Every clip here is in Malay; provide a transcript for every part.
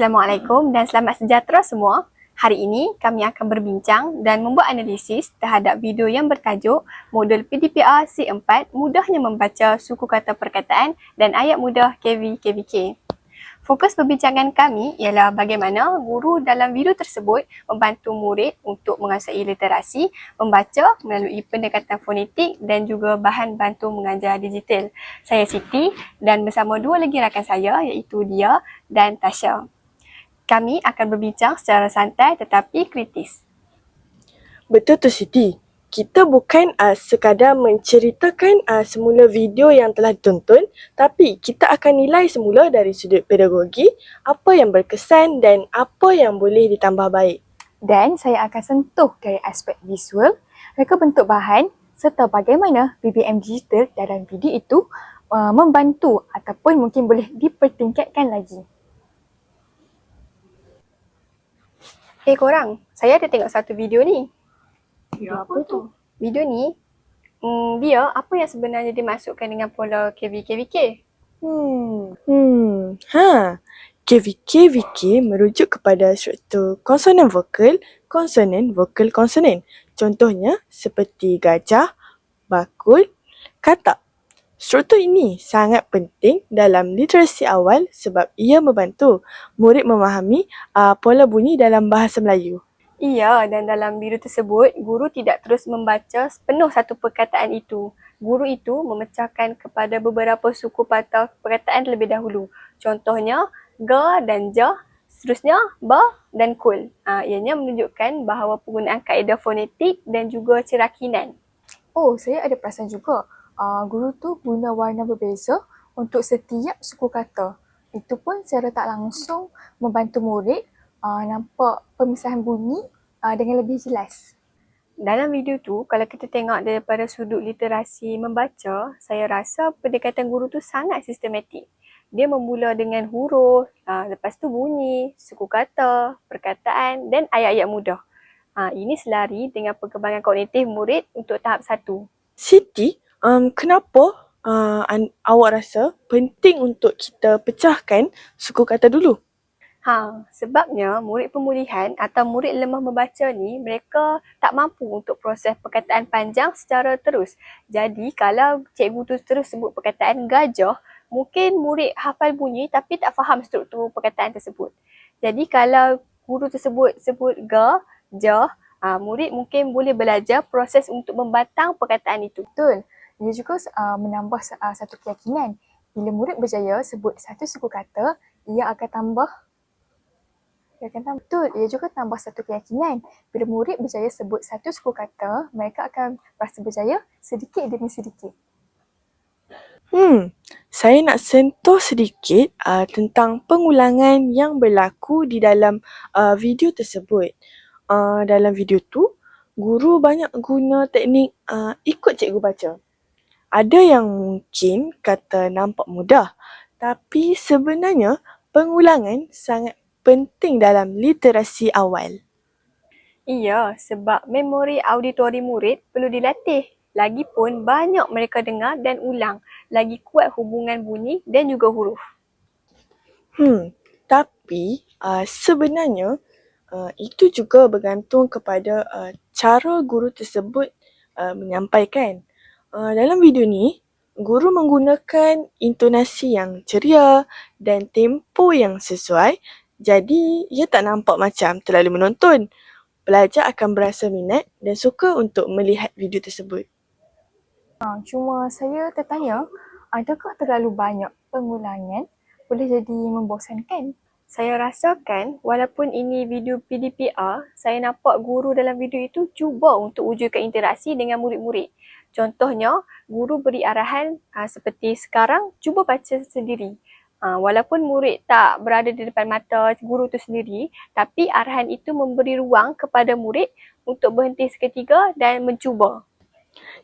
Assalamualaikum dan selamat sejahtera semua. Hari ini kami akan berbincang dan membuat analisis terhadap video yang bertajuk Modul PDPR C4 Mudahnya Membaca Suku Kata Perkataan dan Ayat Mudah KV-KVK. Fokus perbincangan kami ialah bagaimana guru dalam video tersebut membantu murid untuk menguasai literasi, membaca melalui pendekatan fonetik dan juga bahan bantu mengajar digital. Saya Siti dan bersama dua lagi rakan saya iaitu Dia dan Tasha. Kami akan berbincang secara santai tetapi kritis. Betul tu Siti. Kita bukan sekadar menceritakan semula video yang telah ditonton, tapi kita akan nilai semula dari sudut pedagogi, apa yang berkesan dan apa yang boleh ditambah baik. Dan saya akan sentuh dari aspek visual, reka bentuk bahan serta bagaimana BBM digital dalam video itu membantu ataupun mungkin boleh dipertingkatkan lagi. Korang, saya ada tengok satu video ni. Ya, apa tu? Video ni, dia apa yang sebenarnya dimasukkan dengan pola KV-KVK? KVK merujuk kepada struktur konsonan vokal, konsonan. Contohnya seperti gajah, bakul, katak. Struktur ini sangat penting dalam literasi awal sebab ia membantu murid memahami pola bunyi dalam bahasa Melayu. Iya, dan dalam video tersebut, guru tidak terus membaca sepenuh satu perkataan itu. Guru itu memecahkan kepada beberapa suku patah perkataan terlebih dahulu. Contohnya, ga dan ja, seterusnya ba dan kul. Ianya menunjukkan bahawa penggunaan kaedah fonetik dan juga cerakinan. Oh, saya ada perasan juga. Guru tu guna warna berbeza untuk setiap suku kata. Itu pun secara tak langsung membantu murid nampak pemisahan bunyi dengan lebih jelas. Dalam video tu, kalau kita tengok daripada sudut literasi membaca, saya rasa pendekatan guru tu sangat sistematik. Dia memula dengan huruf, lepas tu bunyi, suku kata, perkataan dan ayat-ayat mudah. Ini selari dengan perkembangan kognitif murid untuk tahap 1. Siti, kenapa awak rasa penting untuk kita pecahkan suku kata dulu? Sebabnya murid pemulihan atau murid lemah membaca ni, mereka tak mampu untuk proses perkataan panjang secara terus. Jadi kalau cikgu tu terus sebut perkataan gajah, mungkin murid hafal bunyi tapi tak faham struktur perkataan tersebut. Jadi kalau guru tersebut sebut ga, ja, murid mungkin boleh belajar proses untuk membatang perkataan itu. Betul. Ia juga menambah satu keyakinan. Bila murid berjaya sebut satu suku kata, ia juga tambah satu keyakinan. Bila murid berjaya sebut satu suku kata, mereka akan rasa berjaya sedikit demi sedikit. Saya nak sentuh sedikit tentang pengulangan yang berlaku di dalam video tersebut. Dalam video tu, guru banyak guna teknik ikut cikgu baca. Ada yang mungkin kata nampak mudah, tapi sebenarnya pengulangan sangat penting dalam literasi awal. Iya, sebab memori auditori murid perlu dilatih. Lagipun banyak mereka dengar dan ulang. Lagi kuat hubungan bunyi dan juga huruf. Tapi sebenarnya itu juga bergantung kepada cara guru tersebut menyampaikan. Dalam video ni, guru menggunakan intonasi yang ceria dan tempo yang sesuai, jadi ia tak nampak macam terlalu menonton. Pelajar akan berasa minat dan suka untuk melihat video tersebut. Cuma saya tertanya, adakah terlalu banyak pengulangan boleh jadi membosankan? Saya rasakan walaupun ini video PDPR, saya nampak guru dalam video itu cuba untuk wujudkan interaksi dengan murid-murid. Contohnya, guru beri arahan seperti sekarang, cuba baca sendiri. Walaupun murid tak berada di depan mata guru tu sendiri, tapi arahan itu memberi ruang kepada murid untuk berhenti seketika dan mencuba.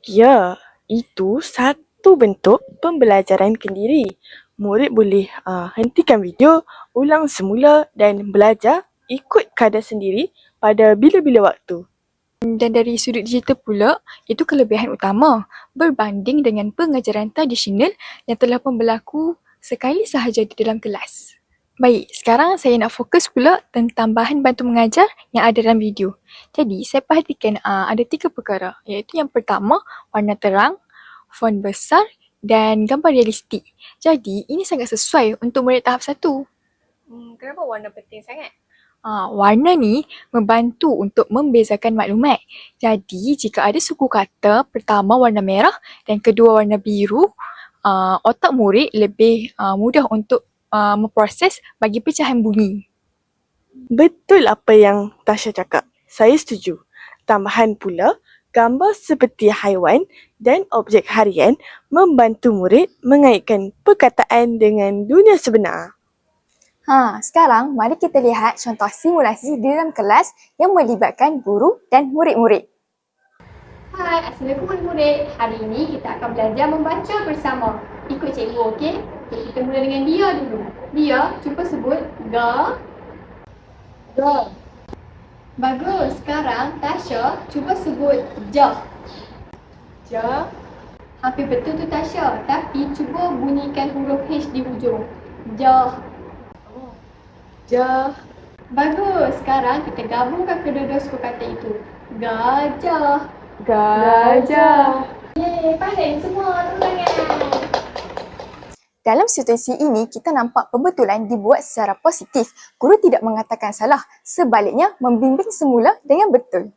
Ya, itu satu bentuk pembelajaran kendiri. Murid boleh hentikan video, ulang semula dan belajar ikut kadar sendiri pada bila-bila waktu. Dan dari sudut digital pula, itu kelebihan utama berbanding dengan pengajaran tradisional yang telah pun berlaku sekali sahaja di dalam kelas. Baik, sekarang saya nak fokus pula tentang bahan bantu mengajar yang ada dalam video. Jadi, saya perhatikan ada 3 perkara, iaitu yang pertama, warna terang, font besar dan gambar realistik. Jadi, ini sangat sesuai untuk murid tahap 1. Kenapa warna penting sangat? Warna ni membantu untuk membezakan maklumat. Jadi, jika ada suku kata pertama warna merah dan kedua warna biru, otak murid lebih mudah untuk memproses bagi pecahan bunyi. Betul apa yang Tasha cakap. Saya setuju. Tambahan pula, gambar seperti haiwan dan objek harian membantu murid mengaitkan perkataan dengan dunia sebenar. Sekarang mari kita lihat contoh simulasi di dalam kelas yang melibatkan guru dan murid-murid. Hai, Assalamualaikum murid-murid. Hari ini kita akan belajar membaca bersama. Ikut cikgu, okey? Okay, kita mula dengan dia dulu. Dia, cuba sebut ga. Ga. Bagus. Sekarang Tasha, cuba sebut ja. Ja. Hampir betul tu Tasha, tapi cuba bunyikan huruf H di hujung. Ja. Ja. Bagus. Sekarang kita gabungkan kedua-dua suku kata itu. Gajah. Gajah. Yeay, pandai semua. Tepuk tangan. Dalam situasi ini, kita nampak pembetulan dibuat secara positif. Guru tidak mengatakan salah, sebaliknya membimbing semula dengan betul.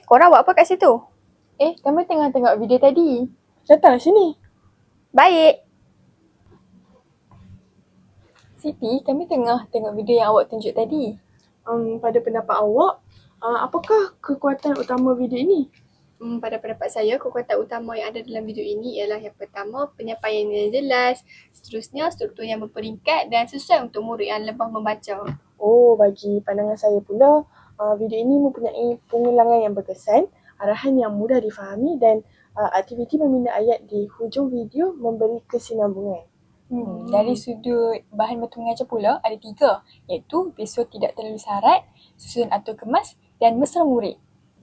Korang buat apa kat situ? Kami tengah tengok video tadi. Datang sini. Baik. Siti, kami tengah tengok video yang awak tunjuk tadi. Pada pendapat awak, apakah kekuatan utama video ini? Pada pendapat saya, kekuatan utama yang ada dalam video ini ialah yang pertama, penyampaian yang jelas, seterusnya struktur yang berperingkat dan sesuai untuk murid yang lemah membaca. Bagi pandangan saya pula, video ini mempunyai pengulangan yang berkesan, arahan yang mudah difahami dan aktiviti meminda ayat di hujung video memberi kesinambungan. Dari sudut bahan bantu mengajar pula ada 3, iaitu visual tidak terlalu syarat, susunan atur kemas dan mesra murid.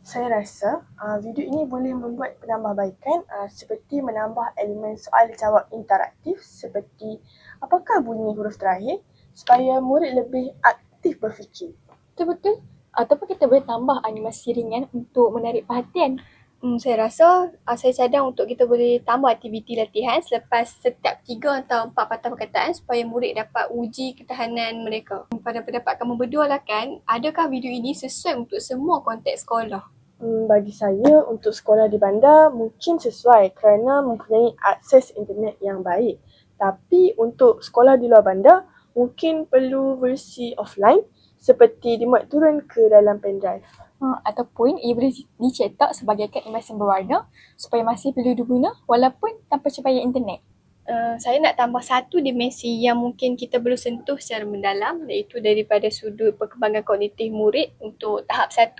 Saya rasa video ini boleh membuat penambahbaikan seperti menambah elemen soal jawab interaktif seperti apakah bunyi huruf terakhir supaya murid lebih aktif berfikir. Betul-betul. Ataupun kita boleh tambah animasi ringan untuk menarik perhatian. Saya rasa saya cadang untuk kita boleh tambah aktiviti latihan selepas setiap 3 atau 4 patah perkataan supaya murid dapat uji ketahanan mereka. Pada pendapat kamu berdua lah kan, adakah video ini sesuai untuk semua konteks sekolah? Bagi saya, untuk sekolah di bandar mungkin sesuai kerana mempunyai akses internet yang baik. Tapi untuk sekolah di luar bandar, mungkin perlu versi offline seperti dimuat turun ke dalam pendrive. Ataupun ia boleh dicetak sebagai kad emas yang berwarna supaya masih perlu diguna walaupun tanpa cahaya internet. Saya nak tambah satu dimensi yang mungkin kita perlu sentuh secara mendalam, iaitu daripada sudut perkembangan kognitif murid untuk tahap 1.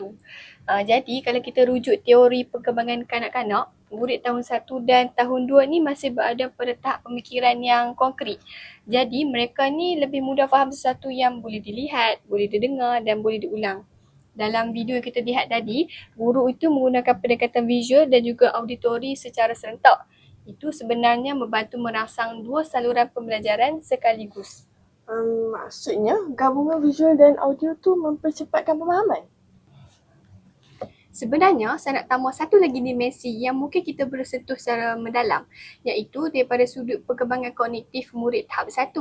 Jadi kalau kita rujuk teori perkembangan kanak-kanak, murid tahun 1 dan tahun 2 ni masih berada pada tahap pemikiran yang konkret. Jadi mereka ni lebih mudah faham sesuatu yang boleh dilihat, boleh didengar dan boleh diulang. Dalam video yang kita lihat tadi, guru itu menggunakan pendekatan visual dan juga auditori secara serentak. Itu sebenarnya membantu merangsang 2 saluran pembelajaran sekaligus. Maksudnya, gabungan visual dan audio tu mempercepatkan pemahaman. Sebenarnya, saya nak tambah satu lagi dimensi yang mungkin kita perlu sentuh secara mendalam, iaitu daripada sudut perkembangan kognitif murid tahap 1.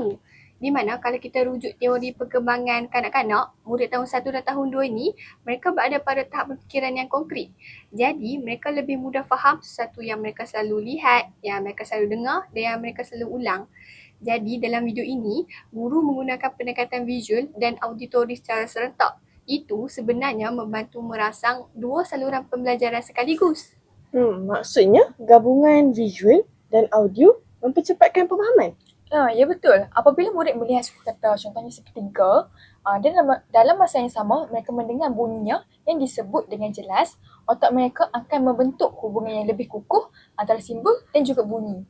Di mana kalau kita rujuk teori perkembangan kanak-kanak, murid tahun 1 dan tahun 2 ni, mereka berada pada tahap pemikiran yang konkret. Jadi, mereka lebih mudah faham sesuatu yang mereka selalu lihat, yang mereka selalu dengar dan yang mereka selalu ulang. Jadi, dalam video ini, guru menggunakan pendekatan visual dan auditori secara serentak. Itu sebenarnya membantu merangsang 2 saluran pembelajaran sekaligus. Maksudnya, gabungan visual dan audio mempercepatkan pemahaman. Ya betul. Apabila murid melihat suku kata contohnya seperti ga, dalam masa yang sama mereka mendengar bunyinya yang disebut dengan jelas, otak mereka akan membentuk hubungan yang lebih kukuh antara simbol dan juga bunyi.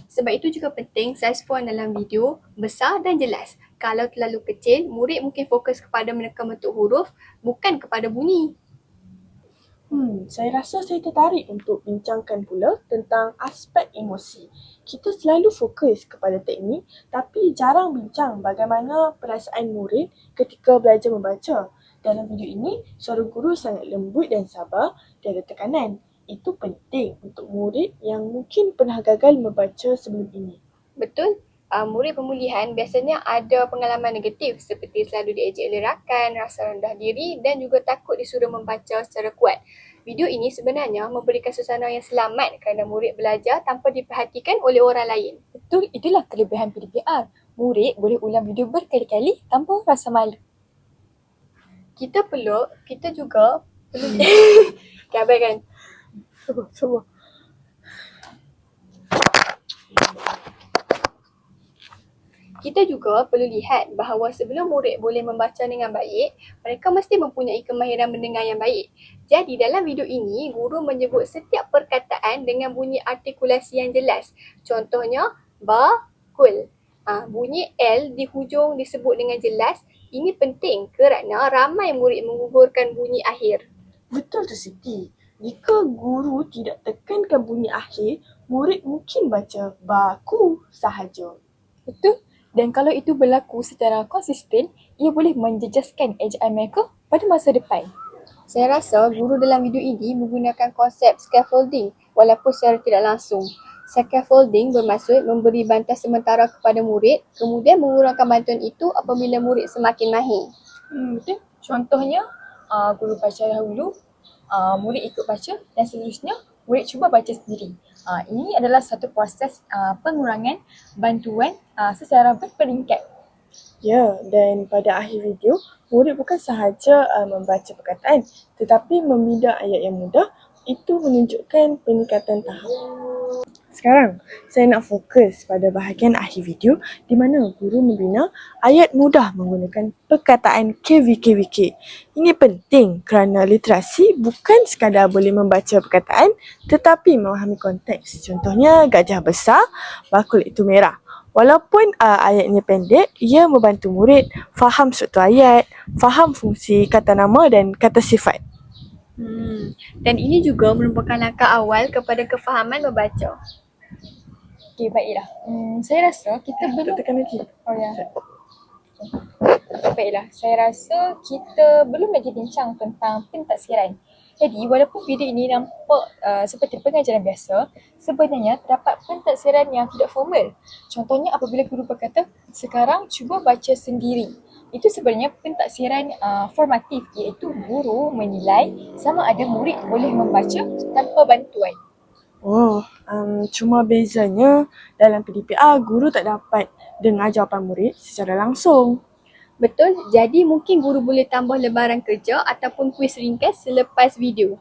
Sebab itu juga penting saiz font dalam video besar dan jelas. Kalau terlalu kecil, murid mungkin fokus kepada menekan bentuk huruf, bukan kepada bunyi. Saya rasa saya tertarik untuk bincangkan pula tentang aspek emosi. Kita selalu fokus kepada teknik tapi jarang bincang bagaimana perasaan murid ketika belajar membaca. Dalam video ini, suara guru sangat lembut dan sabar, tiada tekanan. Itu penting untuk murid yang mungkin pernah gagal membaca sebelum ini. Betul. Murid pemulihan biasanya ada pengalaman negatif seperti selalu diejek oleh rakan, rasa rendah diri dan juga takut disuruh membaca secara kuat. Video ini sebenarnya memberikan suasana yang selamat kerana murid belajar tanpa diperhatikan oleh orang lain. Betul, itulah kelebihan PDPR. Murid boleh ulang video berkali-kali tanpa rasa malu. Kita juga perlu kan? Sabar. Kita juga perlu lihat bahawa sebelum murid boleh membaca dengan baik, mereka mesti mempunyai kemahiran mendengar yang baik. Jadi dalam video ini, guru menyebut setiap perkataan dengan bunyi artikulasi yang jelas. Contohnya, bakul. Bunyi L di hujung disebut dengan jelas. Ini penting kerana ramai murid menggugurkan bunyi akhir. Betul tu Siti. Jika guru tidak tekankan bunyi akhir, murid mungkin baca baku sahaja. Betul? Dan kalau itu berlaku secara konsisten, ia boleh menjejaskan ejaan mereka pada masa depan. Saya rasa guru dalam video ini menggunakan konsep scaffolding walaupun secara tidak langsung. Scaffolding bermaksud memberi bantuan sementara kepada murid, kemudian mengurangkan bantuan itu apabila murid semakin mahir. Betul. Contohnya, guru baca dahulu, murid ikut baca dan seterusnya murid cuba baca sendiri. Ini adalah satu proses pengurangan bantuan secara berperingkat. Ya, dan pada akhir video, murid bukan sahaja membaca perkataan tetapi membidah ayat yang mudah. Itu menunjukkan peningkatan tahap. Sekarang, saya nak fokus pada bahagian akhir video di mana guru membina ayat mudah menggunakan perkataan KVKVK. Ini penting kerana literasi bukan sekadar boleh membaca perkataan tetapi memahami konteks. Contohnya, gajah besar, bakul itu merah. Walaupun ayatnya pendek, ia membantu murid faham struktur ayat, faham fungsi kata nama dan kata sifat. Dan ini juga merupakan langkah awal kepada kefahaman membaca. Okey, baiklah. Saya rasa kita belum... Tekan lagi. Oh ya. Baiklah, saya rasa kita belum lagi bincang tentang pentadsiran. Jadi, walaupun video ini nampak seperti pengajaran biasa, sebenarnya terdapat pentadsiran yang tidak formal. Contohnya apabila guru berkata, sekarang cuba baca sendiri. Itu sebenarnya pentadsiran formatif, iaitu guru menilai sama ada murid boleh membaca tanpa bantuan. Cuma bezanya dalam PDPR, guru tak dapat dengar jawapan murid secara langsung. Betul, jadi mungkin guru boleh tambah lebaran kerja ataupun kuis ringkas selepas video.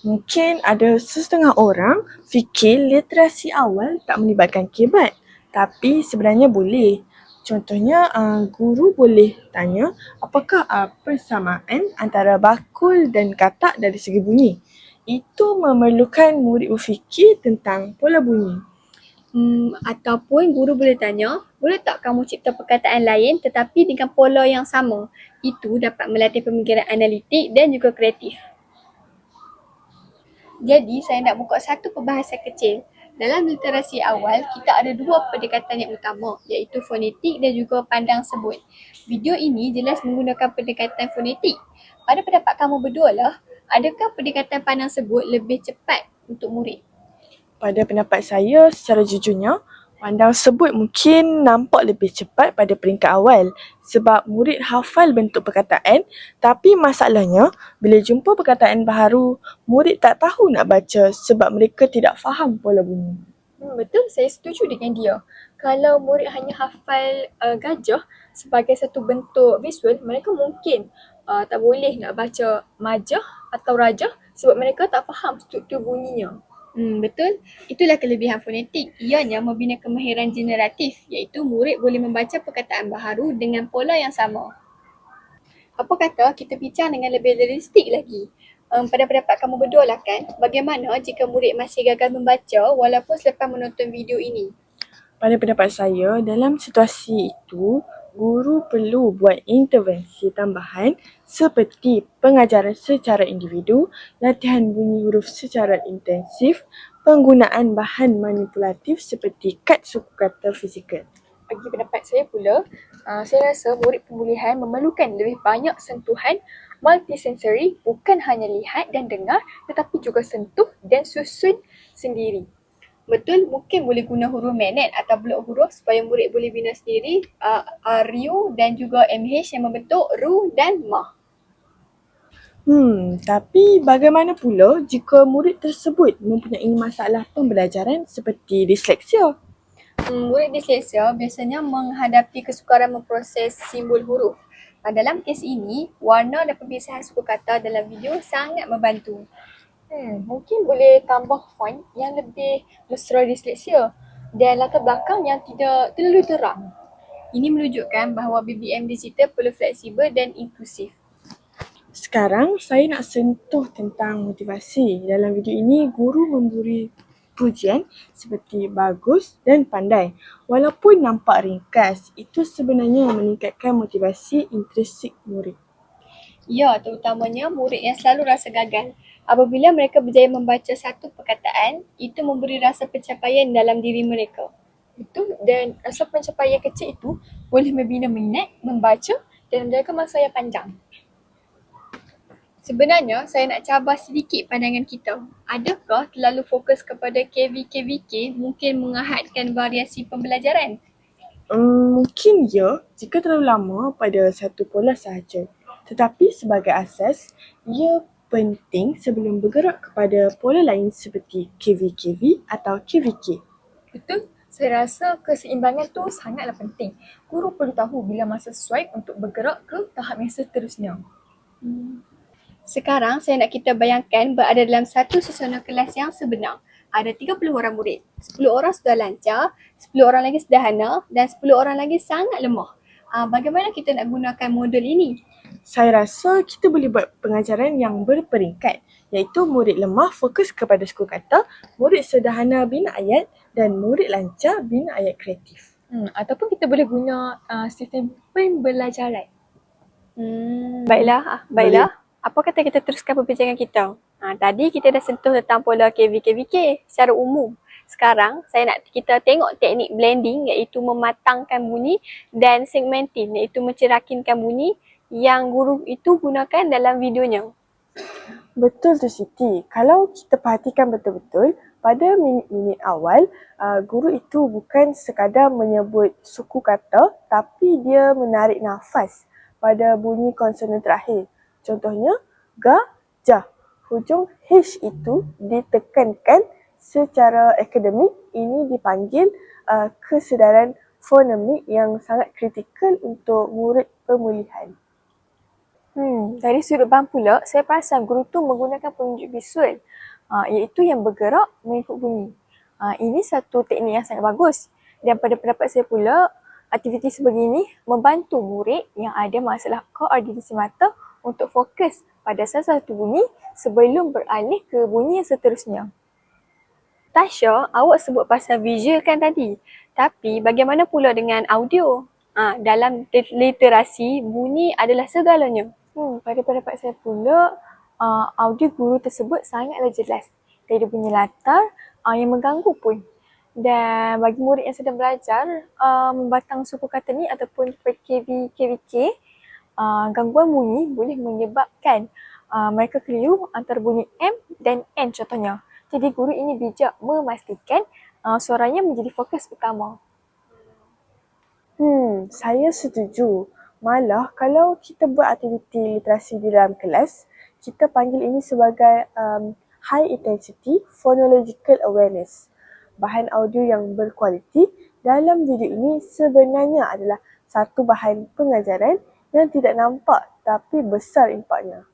Mungkin ada setengah orang fikir literasi awal tak melibatkan keyboard, tapi sebenarnya boleh. Contohnya, guru boleh tanya apakah persamaan antara bakul dan katak dari segi bunyi. Itu memerlukan murid berfikir tentang pola bunyi. Ataupun guru boleh tanya, boleh tak kamu cipta perkataan lain tetapi dengan pola yang sama? Itu dapat melatih pemikiran analitik dan juga kreatif. Jadi, saya nak buka satu perbahasan kecil. Dalam literasi awal, kita ada dua pendekatan yang utama, iaitu fonetik dan juga pandang sebut. Video ini jelas menggunakan pendekatan fonetik. Pada pendapat kamu berdua lah, adakah pendekatan pandang sebut lebih cepat untuk murid? Pada pendapat saya, secara jujurnya, pandang sebut mungkin nampak lebih cepat pada peringkat awal sebab murid hafal bentuk perkataan, tapi masalahnya bila jumpa perkataan baharu, murid tak tahu nak baca sebab mereka tidak faham pola bunyi. Betul, saya setuju dengan dia. Kalau murid hanya hafal gajah sebagai satu bentuk visual, mereka mungkin tak boleh nak baca majah atau rajah sebab mereka tak faham struktur bunyinya. Betul. Itulah kelebihan fonetik. Ianya membina kemahiran generatif, iaitu murid boleh membaca perkataan baharu dengan pola yang sama. Apa kata kita bincang dengan lebih realistik lagi? Pada pendapat kamu berdua lah kan, bagaimana jika murid masih gagal membaca walaupun selepas menonton video ini? Pada pendapat saya, dalam situasi itu, guru perlu buat intervensi tambahan seperti pengajaran secara individu, latihan bunyi huruf secara intensif, penggunaan bahan manipulatif seperti kad suku kata fizikal. Bagi pendapat saya pula, saya rasa murid pemulihan memerlukan lebih banyak sentuhan multisensory, bukan hanya lihat dan dengar tetapi juga sentuh dan susun sendiri. Betul, mungkin boleh guna huruf magnet atau blok huruf supaya murid boleh bina sendiri RU dan juga MH yang membentuk RU dan MAH. Tapi bagaimana pula jika murid tersebut mempunyai masalah pembelajaran seperti disleksia? Murid disleksia biasanya menghadapi kesukaran memproses simbol huruf. Dalam kes ini, warna dan pembisahan suku kata dalam video sangat membantu. Mungkin boleh tambah font yang lebih mesra disleksia dan latar belakang yang tidak terlalu terang. Ini menunjukkan bahawa BBM digital perlu fleksibel dan inklusif. Sekarang saya nak sentuh tentang motivasi. Dalam video ini, guru memberi pujian seperti bagus dan pandai. Walaupun nampak ringkas, itu sebenarnya meningkatkan motivasi intrinsik murid. Ya, terutamanya murid yang selalu rasa gagal. Apabila mereka berjaya membaca satu perkataan, itu memberi rasa pencapaian dalam diri mereka. Betul, dan rasa pencapaian kecil itu boleh membina minat membaca dan menjaga masa yang panjang. Sebenarnya, saya nak cabar sedikit pandangan kita. Adakah terlalu fokus kepada KV-KVK mungkin mengahadkan variasi pembelajaran? Mungkin ya, jika terlalu lama pada satu pola sahaja. Tetapi sebagai asas, ia penting sebelum bergerak kepada pola lain seperti KV-KV atau KVK. Betul, saya rasa keseimbangan tu sangatlah penting. Guru perlu tahu bila masa sesuai untuk bergerak ke tahap yang seterusnya. Sekarang saya nak kita bayangkan berada dalam satu susunan kelas yang sebenar. Ada 30 orang murid. 10 orang sudah lancar, 10 orang lagi sederhana dan 10 orang lagi sangat lemah. Bagaimana kita nak gunakan model ini? Saya rasa kita boleh buat pengajaran yang berperingkat, iaitu murid lemah fokus kepada suku kata, murid sederhana bina ayat dan murid lancar bina ayat kreatif. Ataupun kita boleh guna sistem pembelajaran. Baiklah. Apa kata kita teruskan perbincangan kita? Tadi kita dah sentuh tentang pola KV-KVK secara umum. Sekarang saya nak kita tengok teknik blending iaitu mematangkan bunyi dan segmenting iaitu mencerakinkan bunyi yang guru itu gunakan dalam videonya. Betul tu Siti. Kalau kita perhatikan betul-betul, pada minit-minit awal, guru itu bukan sekadar menyebut suku kata tapi dia menarik nafas pada bunyi konsonan terakhir. Contohnya, ga, ja. Hujung H itu ditekankan secara akademik. Ini dipanggil kesedaran fonemik yang sangat kritikal untuk murid pemulihan. Dari sudut pandang pula, saya perasan guru tu menggunakan penunjuk visual iaitu yang bergerak mengikut bunyi. Ini satu teknik yang sangat bagus dan pada pendapat saya pula, aktiviti sebegini membantu murid yang ada masalah koordinasi mata untuk fokus pada salah satu bunyi sebelum beralih ke bunyi yang seterusnya. Tasha, awak sebut pasal visual kan tadi. Tapi bagaimana pula dengan audio? Dalam literasi, bunyi adalah segalanya. Pada pendapat saya pula, audio guru tersebut sangatlah jelas. Tiada bunyi latar yang mengganggu pun. Dan bagi murid yang sedang belajar membatang suku kata ni ataupun KVK, gangguan bunyi boleh menyebabkan mereka keliru antara bunyi M dan N contohnya. Jadi guru ini bijak memastikan suaranya menjadi fokus utama. Saya setuju. Malah kalau kita buat aktiviti literasi di dalam kelas, kita panggil ini sebagai high intensity phonological awareness. Bahan audio yang berkualiti dalam video ini sebenarnya adalah satu bahan pengajaran yang tidak nampak tapi besar impaknya.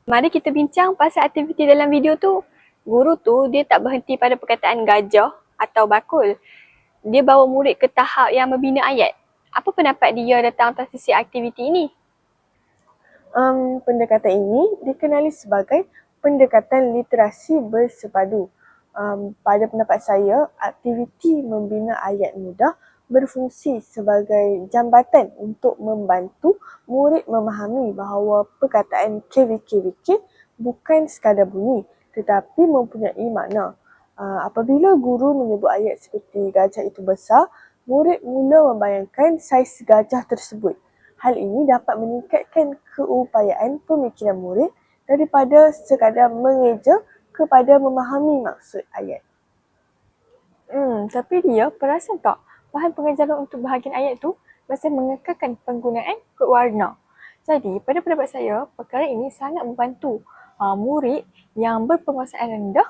Mari kita bincang pasal aktiviti dalam video tu. Guru tu dia tak berhenti pada perkataan gajah atau bakul. Dia bawa murid ke tahap yang membina ayat. Apa pendapat dia tentang transisi aktiviti ini? Pendekatan ini dikenali sebagai pendekatan literasi bersepadu. Pada pendapat saya, aktiviti membina ayat mudah berfungsi sebagai jambatan untuk membantu murid memahami bahawa perkataan KVKVK bukan sekadar bunyi tetapi mempunyai makna. Apabila guru menyebut ayat seperti gajah itu besar, murid mula membayangkan saiz gajah tersebut. Hal ini dapat meningkatkan keupayaan pemikiran murid daripada sekadar mengeja kepada memahami maksud ayat. Tapi dia perasan tak bahan pengajaran untuk bahagian ayat tu masih mengekalkan penggunaan kod warna. Jadi pada pendapat saya, perkara ini sangat membantu murid yang berpenguasaan rendah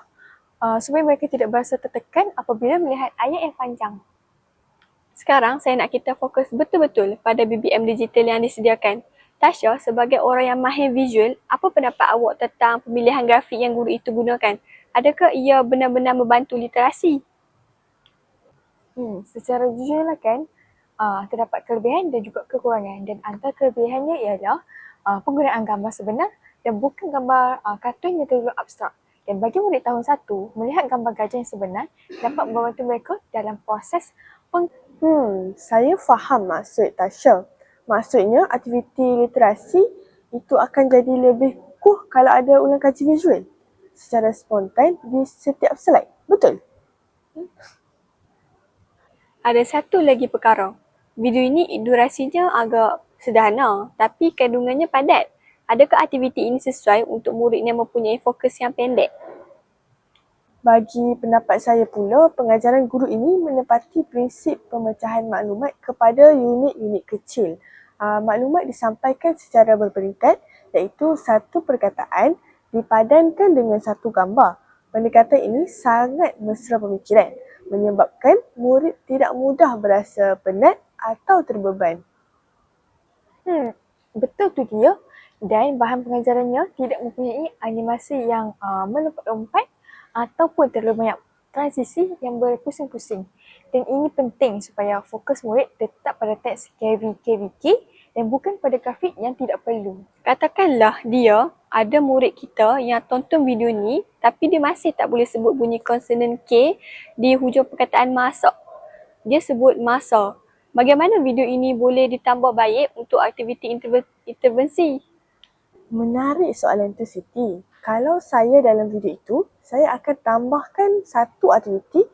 supaya mereka tidak berasa tertekan apabila melihat ayat yang panjang. Sekarang saya nak kita fokus betul-betul pada BBM digital yang disediakan. Tasha, sebagai orang yang mahir visual, apa pendapat awak tentang pemilihan grafik yang guru itu gunakan? Adakah ia benar-benar membantu literasi? Secara jujur lah kan, terdapat kelebihan dan juga kekurangan, dan antara kelebihannya ialah penggunaan gambar sebenar dan bukan gambar kartun yang terlalu abstrak. Dan bagi murid tahun 1, melihat gambar gajah yang sebenar dapat membantu mereka dalam proses Saya faham maksud Tasha. Maksudnya aktiviti literasi itu akan jadi lebih kukuh kalau ada ulang kaji visual secara spontan di setiap slide. Betul? Ada satu lagi perkara. Video ini durasinya agak sederhana tapi kandungannya padat. Adakah aktiviti ini sesuai untuk murid yang mempunyai fokus yang pendek? Bagi pendapat saya pula, pengajaran guru ini menepati prinsip pemecahan maklumat kepada unit-unit kecil. Maklumat disampaikan secara berperingkat iaitu satu perkataan dipadankan dengan satu gambar. Pendekatan ini sangat mesra pemikiran, menyebabkan murid tidak mudah berasa penat atau terbeban. Betul tu dia. Dan bahan pengajarannya tidak mempunyai animasi yang melompat-lompat ataupun terlalu banyak transisi yang berpusing-pusing. Dan ini penting supaya fokus murid tetap pada teks KVKVK dan bukan pada grafik yang tidak perlu. Katakanlah dia ada murid kita yang tonton video ni tapi dia masih tak boleh sebut bunyi konsonan K di hujung perkataan masak. Dia sebut masa. Bagaimana video ini boleh ditambah baik untuk aktiviti intervensi? Menarik soalan tu, Siti. Kalau saya dalam video itu, saya akan tambahkan satu aktiviti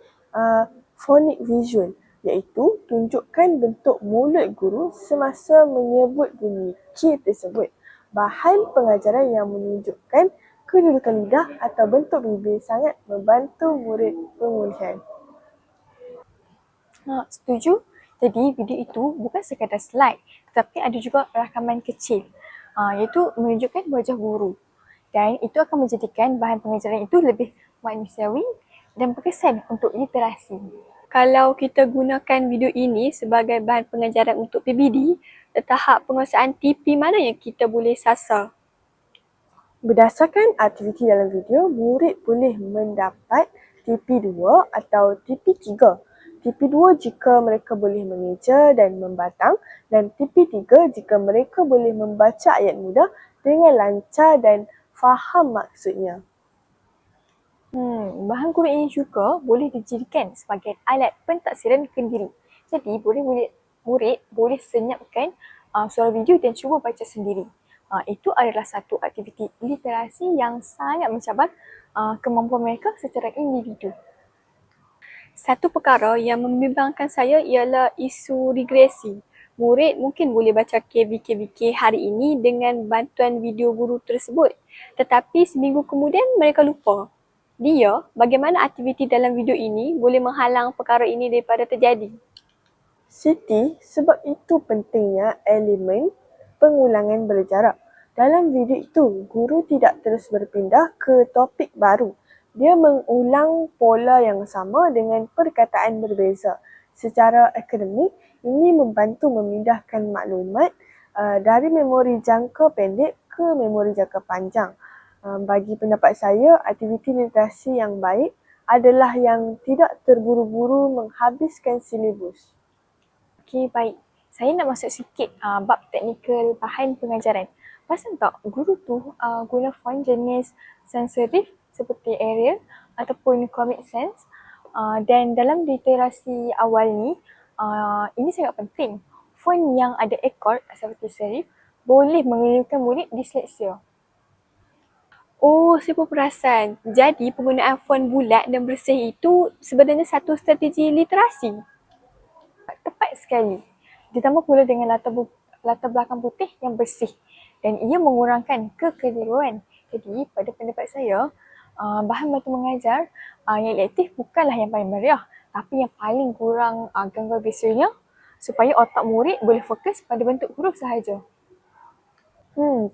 phonic visual, iaitu tunjukkan bentuk mulut guru semasa menyebut bunyi K tersebut. Bahan pengajaran yang menunjukkan kedudukan lidah atau bentuk bibir sangat membantu murid pemulihan. Setuju? Jadi video itu bukan sekadar slide tetapi ada juga rakaman kecil iaitu menunjukkan wajah guru, dan itu akan menjadikan bahan pengajaran itu lebih manusiawi dan berkesan untuk literasi. Kalau kita gunakan video ini sebagai bahan pengajaran untuk PBD, tahap penguasaan TP mana yang kita boleh sasar? Berdasarkan aktiviti dalam video, murid boleh mendapat TP2 atau TP3. TP2 jika mereka boleh mengeja dan membatang, dan TP3 jika mereka boleh membaca ayat mudah dengan lancar dan faham maksudnya. Bahan guru ini juga boleh dijadikan sebagai alat pentaksiran kendiri. Jadi murid boleh senyapkan suara video dan cuba baca sendiri. Itu adalah satu aktiviti literasi yang sangat mencabar kemampuan mereka secara individu. Satu perkara yang membimbangkan saya ialah isu regresi. Murid mungkin boleh baca KVKVK hari ini dengan bantuan video guru tersebut. Tetapi seminggu kemudian mereka lupa. Dia, bagaimana aktiviti dalam video ini boleh menghalang perkara ini daripada terjadi? Siti, sebab itu pentingnya elemen pengulangan berjarak. Dalam video itu, guru tidak terus berpindah ke topik baru. Dia mengulang pola yang sama dengan perkataan berbeza. Secara akademik, ini membantu memindahkan maklumat dari memori jangka pendek ke memori jangka panjang. Bagi pendapat saya, aktiviti literasi yang baik adalah yang tidak terburu-buru menghabiskan silibus. Okey, baik. Saya nak masuk sikit bab teknikal bahan pengajaran. Perasan tak guru tu guna font jenis sans serif seperti Arial ataupun Comic Sans, dan dalam literasi awal ni Ini sangat penting. Font yang ada ekor seperti serif boleh mengelirukan murid disleksia. Oh, saya pun perasan. Jadi, penggunaan font bulat dan bersih itu sebenarnya satu strategi literasi. Tepat sekali. Ditambah pula dengan latar belakang putih yang bersih dan ia mengurangkan kekeliruan. Jadi, pada pendapat saya, bahan bantu mengajar yang elektif bukanlah yang paling meriah, tapi yang paling kurang gangguan visualnya supaya otak murid boleh fokus pada bentuk huruf sahaja.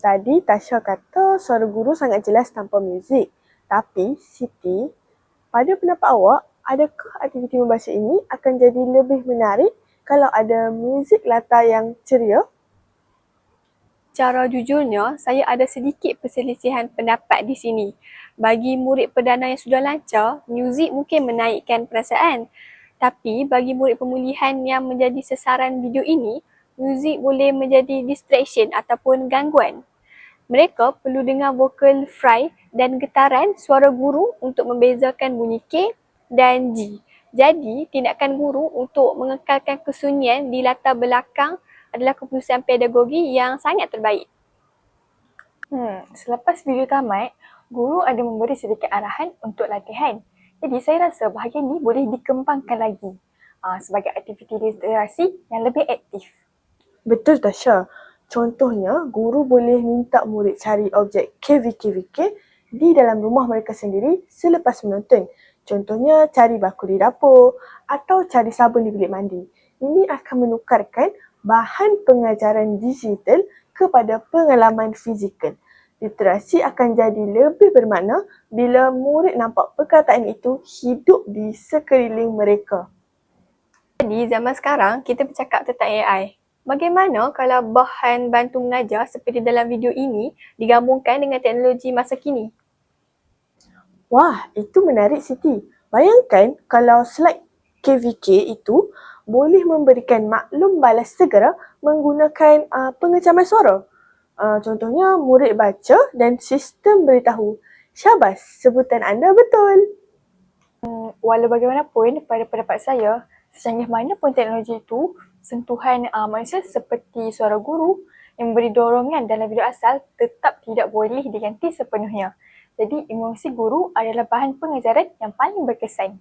Tadi Tasha kata suara guru sangat jelas tanpa muzik. Tapi Siti, pada pendapat awak, adakah aktiviti membaca ini akan jadi lebih menarik kalau ada muzik latar yang ceria? Cara jujurnya, saya ada sedikit perselisihan pendapat di sini. Bagi murid perdana yang sudah lancar, muzik mungkin menaikkan perasaan. Tapi bagi murid pemulihan yang menjadi sasaran video ini, muzik boleh menjadi distraction ataupun gangguan. Mereka perlu dengar vokal fry dan getaran suara guru untuk membezakan bunyi K dan G. Jadi, tindakan guru untuk mengekalkan kesunyian di latar belakang adalah keputusan pedagogi yang sangat terbaik. Selepas video tamat, guru ada memberi sedikit arahan untuk latihan. Jadi saya rasa bahagian ini boleh dikembangkan lagi sebagai aktiviti literasi yang lebih aktif. Betul Tasha. Contohnya, guru boleh minta murid cari objek KVKVK di dalam rumah mereka sendiri selepas menonton. Contohnya, cari baku di dapur atau cari sabun di bilik mandi. Ini akan menukarkan bahan pengajaran digital kepada pengalaman fizikal. Literasi akan jadi lebih bermakna bila murid nampak perkataan itu hidup di sekeliling mereka. Jadi zaman sekarang kita bercakap tentang AI. Bagaimana kalau bahan bantu mengajar seperti dalam video ini digabungkan dengan teknologi masa kini? Wah, itu menarik Siti. Bayangkan kalau slide KVK itu boleh memberikan maklum balas segera menggunakan pengecaman suara. Contohnya, murid baca dan sistem beritahu, "Syabas, sebutan anda betul." Walau bagaimanapun, pada pendapat saya, secanggih mana pun teknologi itu, sentuhan manusia seperti suara guru yang memberi dorongan dalam video asal tetap tidak boleh diganti sepenuhnya. Jadi, emosi guru adalah bahan pengajaran yang paling berkesan.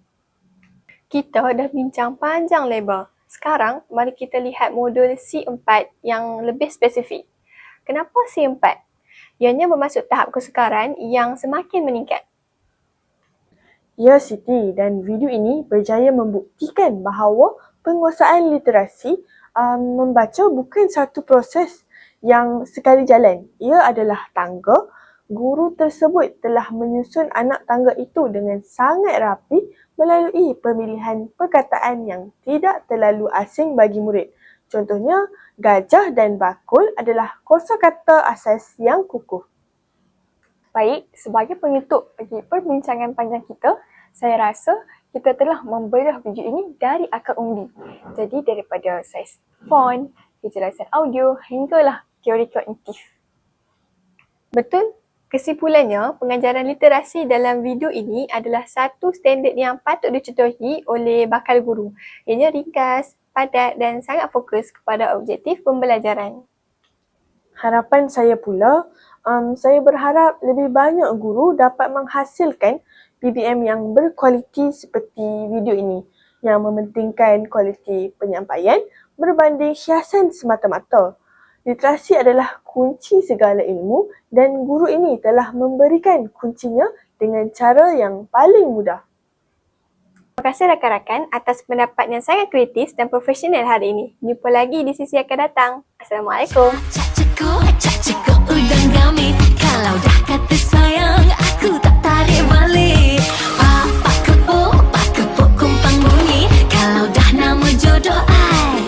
Kita dah bincang panjang lebar. Sekarang, mari kita lihat modul C4 yang lebih spesifik. Kenapa C4? Ianya bermaksud tahap kesukaran yang semakin meningkat. Ya Siti, dan video ini berjaya membuktikan bahawa penguasaan literasi membaca bukan satu proses yang sekali jalan. Ia adalah tangga. Guru tersebut telah menyusun anak tangga itu dengan sangat rapi melalui pemilihan perkataan yang tidak terlalu asing bagi murid. Contohnya, gajah dan bakul adalah kosakata asas yang kukuh. Baik, sebagai penutup bagi perbincangan panjang kita, saya rasa kita telah membedah video ini dari akar umbi. Jadi daripada saiz font, kejelasan audio hinggalah teori kognitif. Betul? Kesimpulannya, pengajaran literasi dalam video ini adalah satu standard yang patut dicontohi oleh bakal guru. Ianya ringkas, padat dan sangat fokus kepada objektif pembelajaran. Harapan saya pula, saya berharap lebih banyak guru dapat menghasilkan PBM yang berkualiti seperti video ini yang mementingkan kualiti penyampaian berbanding hiasan semata-mata. Literasi adalah kunci segala ilmu dan guru ini telah memberikan kuncinya dengan cara yang paling mudah. Terima kasih rakan-rakan atas pendapat yang sangat kritis dan profesional hari ini. Jumpa lagi di sesi akan datang. Assalamualaikum. Cukup udang kami. Kalau dah kata sayang, aku tak tarik balik. Pak kepuk kumpang bunyi. Kalau dah nama jodoh ai.